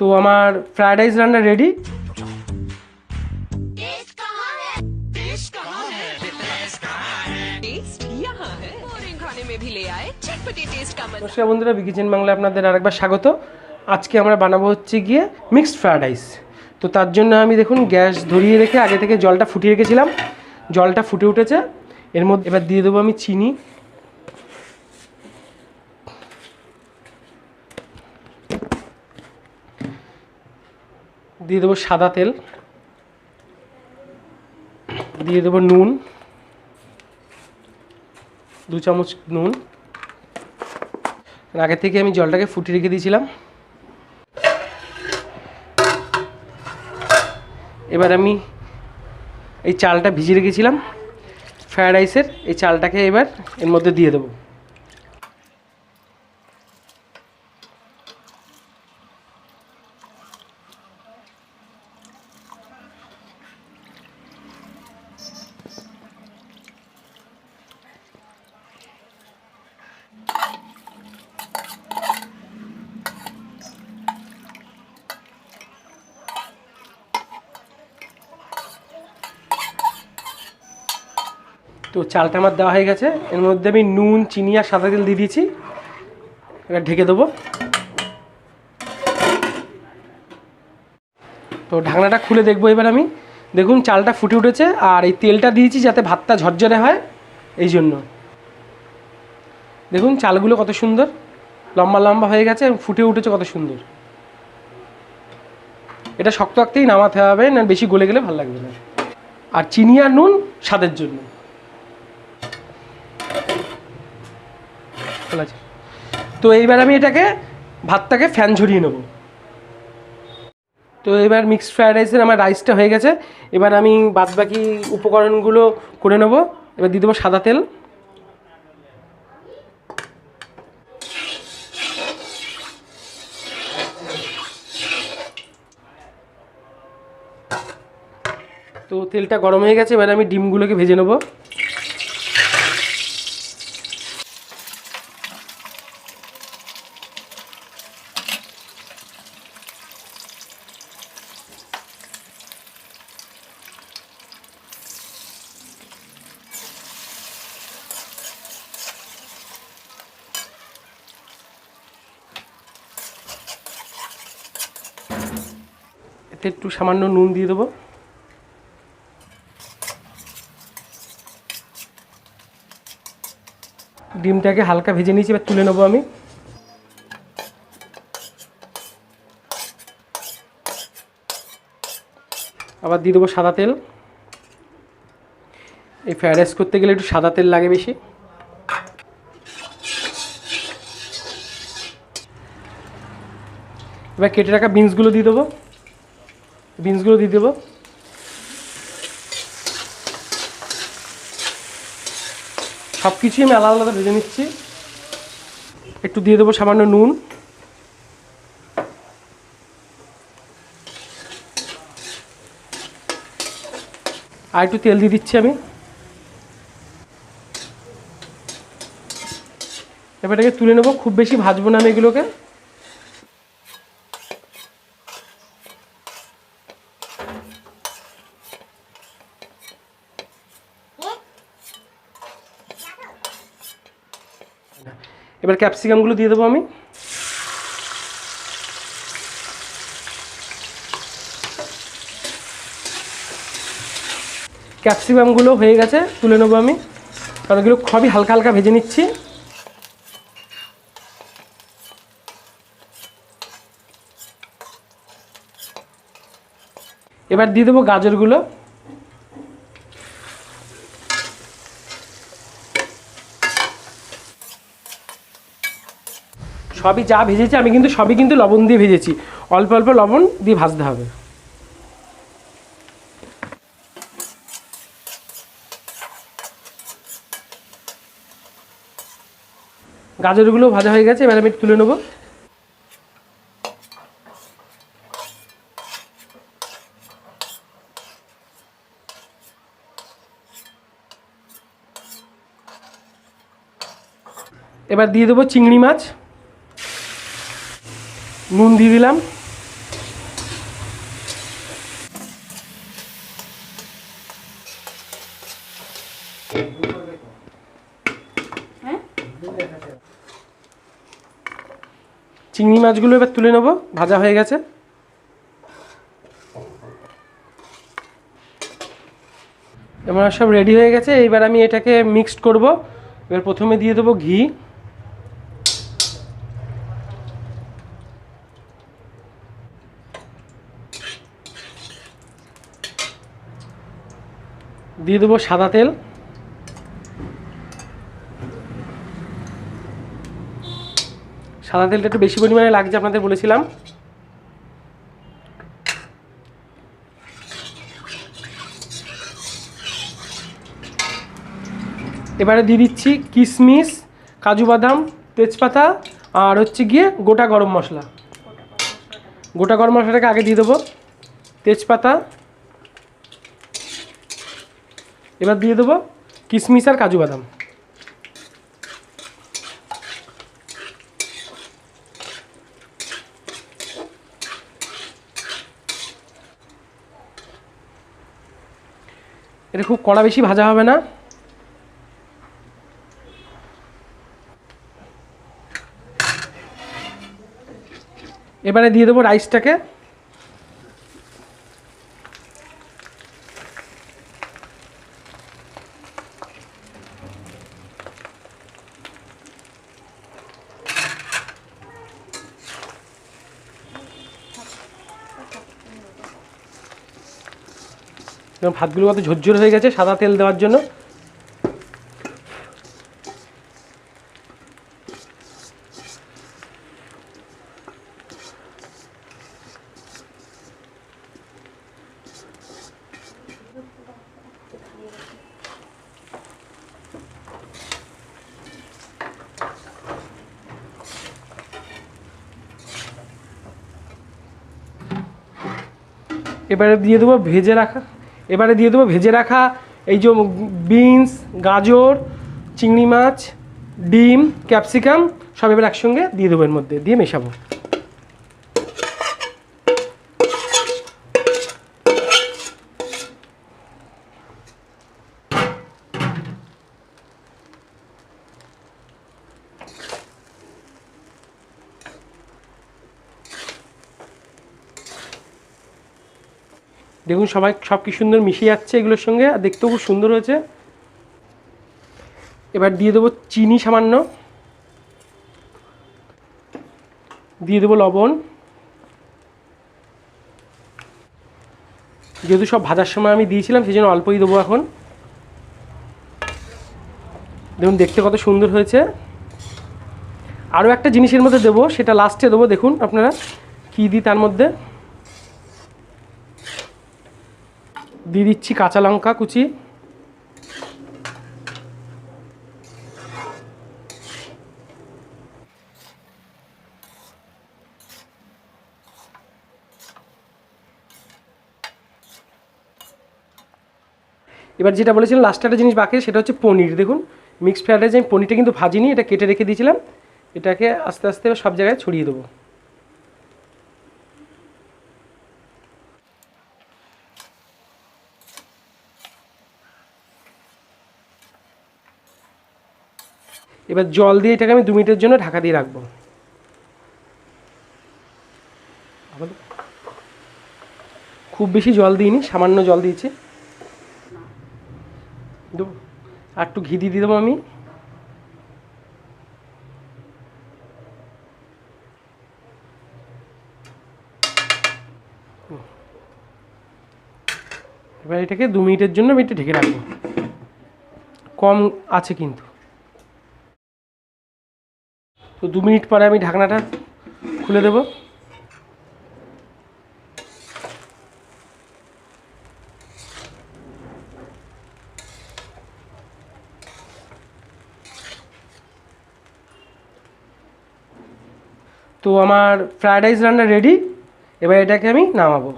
তো আমার fried rice রান্না রেডি। নমস্কার বন্ধুরা, কিচেন বাংলায় আপনাদের আরেকবার স্বাগত। আজকে আমরা বানাবো হচ্ছে গিয়ে মিক্সড ফ্রাইড রাইস। তো তার জন্য আমি দেখুন গ্যাস ধরিয়ে রেখে আগে থেকে জলটা ফুটিয়ে রেখেছিলাম। জলটা ফুটে উঠেছে, এর মধ্যে এবার দিয়ে দেবো আমি চিনি, দিয়ে দেবো সাদা তেল, দিয়ে দেবো নুন, 2 চামচ নুন। আগে থেকে আমি জলটাকে ফুটিয়ে রেখে দিয়েছিলাম। এবার আমি এই চালটা ভিজিয়ে রেখেছিলাম ফ্রায়েড রাইসের, এই চালটাকে এবার এর মধ্যে দিয়ে দেবো। তো চালটা আমার দেওয়া হয়ে গেছে, এর মধ্যে আমি নুন, চিনি আর সাদা তেল দিয়ে দিয়েছি। এবার ঢেকে দেবো। তো ঢাকনাটা খুলে দেখবো এবার আমি। দেখুন চালটা ফুটে উঠেছে, আর এই তেলটা দিয়েছি যাতে ভাতটা ঝরঝরে হয়, এই জন্য। দেখুন চালগুলো কত সুন্দর লম্বা লম্বা হয়ে গেছে এবং ফুটে উঠেছে কত সুন্দর। এটা শক্ত রাখতেই নামাতে হবে, না বেশি গলে গেলে ভালো লাগবে না। আর চিনি আর নুন স্বাদের জন্য। তো এইবার আমি এটাকে ভাতটাকে ফ্যান ঝরিয়ে নেব। তো এবার মিক্সড ফ্রাইড রাইসের আমার রাইসটা হয়ে গেছে। এবার আমি বাদবাকি উপকরণগুলো করে নেব। এবার দিয়ে দেবো সাদা তেল, তো তেলটা গরম হয়ে গেছে। এবার আমি ডিমগুলোকে ভেজে নেব। এতে একটু সামান্য নুন দিয়ে দেবো। ডিমটাকে হালকা ভেজে নিয়েছি, এবার তুলে নেবো আমি। আবার দিয়ে দেবো সাদা তেল। এই ফ্রাইড রাইস করতে গেলে একটু সাদা তেল লাগে বেশি। এবার কেটে রাখা বিনসগুলো দিয়ে দেবো। বিনসগুলো দিয়ে দেবো। সব কিছুই আমি আলাদা আলাদা ভেজে নিচ্ছি। একটু দিয়ে দেবো সামান্য নুন, আর একটু তেল দিয়ে দিচ্ছি আমি। এবার এটাকে তুলে নেবো, খুব বেশি ভাজবো না আমি এগুলোকে। এবার ক্যাপসিকামগুলো দিয়ে দেবো আমি। ক্যাপসিকামগুলো হয়ে গেছে, তুলে নেবো আমি, কারণ এগুলো খুবই হালকা হালকা ভেজে নিচ্ছি। এবার দিয়ে দেবো গাজরগুলো। সবই যা ভেজেছি আমি কিন্তু সবই কিন্তু লবণ দিয়ে ভেজেছি, অল্প অল্প লবণ দিয়ে ভাজতে হবে। গাজরগুলো ভাজা হয়ে গেছে, এবার আমি তুলে নেব। এবার দিয়ে দেবো চিংড়ি মাছ, নুন দিয়ে দিলাম, চিংড়ি মাছগুলো এবার তুলে নেব, ভাজা হয়ে গেছে। এবার সব রেডি হয়ে গেছে। এইবার আমি এটাকে মিক্সড করব। এবার প্রথমে দিয়ে দেবো ঘি, দিয়ে দেবো সাদা তেল, সাদা তেলটা একটু বেশি পরিমাণে লাগছে, আপনাদের বলেছিলাম। এবারে দিয়ে দিচ্ছি কিশমিশ, কাজু বাদাম, তেজপাতা আর হচ্ছে গিয়ে গোটা গরম মশলা। গোটা গরম মশলাটাকে আগে দিয়ে দেবো, তেজপাতা, এবার দিয়ে দেবো কিশমিশ আর কাজু বাদাম। এটা খুব কড়া বেশি ভাজা হবে না। এবারে দিয়ে দেবো রাইসটাকে। ভাতগুলো কত ঝরঝর হয়ে গেছে সাদা তেল দেওয়ার জন্য। এবারে দিয়ে দেবো ভেজে রাখা এই যে বিনস, গাজর, চিংড়ি মাছ, ডিম, ক্যাপসিকাম সব এবার একসঙ্গে দিয়ে দেবো, এর মধ্যে দিয়ে মেশাবো। দেখুন সব কি সুন্দর মিশে যাচ্ছে এগুলোর সঙ্গে, আর দেখতেও খুব সুন্দর হয়েছে। এবার দিয়ে দেবো চিনি সামান্য, দিয়ে দেবো লবণ। যেহেতু সব ভাজার সময় আমি দিয়েছিলাম সেই জন্য অল্পই দেবো এখন। দেখুন দেখতে কত সুন্দর হয়েছে। আরও একটা জিনিসের মধ্যে দেবো, সেটা লাস্টে দেবো। দেখুন আপনারা কী দিই তার মধ্যে, দিয়ে দিচ্ছি কাঁচা লঙ্কা কুচি, এবার যেটা বলেছিলাম লাস্টে একটা জিনিস বাকি, সেটা হচ্ছে পনির। দেখুন মিক্সড ফ্রাইড রাইস আমি পনিরটা কিন্তু ভাজিনি, এটা কেটে রেখে দিয়েছিলাম। এটাকে আস্তে আস্তে সব জায়গায় ছড়িয়ে দেবো। এবার জল দিয়ে এটাকে আমি 2 মিনিটের জন্য ঢাকা দিয়ে রাখবো। খুব বেশি জল দিইনি, সামান্য জল দিয়েছি। আর একটু ঘি দিয়ে দেবো আমি। এবার এটাকে 2 মিনিটের জন্য আমি একটু ঢেকে রাখবো, কম আছে কিন্তু। তো 2 মিনিট পরে আমি ঢাকনাটা খুলে দেবো। তো আমার ফ্রায়েড রাইস রান্না রেডি। এবার এটাকে আমি নামাবো।